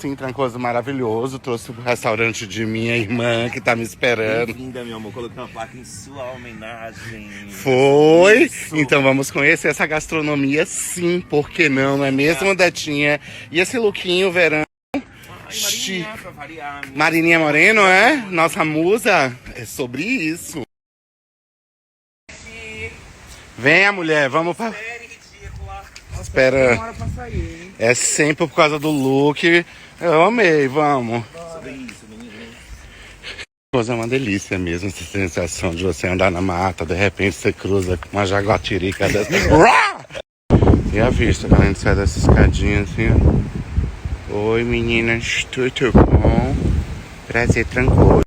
sim, Trancoso maravilhoso. Trouxe pro restaurante de minha irmã, que tá me esperando. Bem-vinda, meu amor. Coloquei uma placa em sua homenagem. Foi? Isso. Então vamos conhecer essa gastronomia sim, por que não, não é mesmo, Detinha? E esse lookinho, verão? Ai, Marininha, pra variar. Marininha Moreno, é? Nossa musa? É sobre isso. Venha, mulher, vamos pra... Espera. É sempre por causa do look. Eu amei, vamos. Sobre isso, menino. Coisa é uma delícia mesmo, essa sensação de você andar na mata, de repente você cruza com uma jaguatirica dessa. E a vista, quando a gente sai dessa escadinha assim, ó. Oi meninas, tudo bom? Prazer, Trancoso.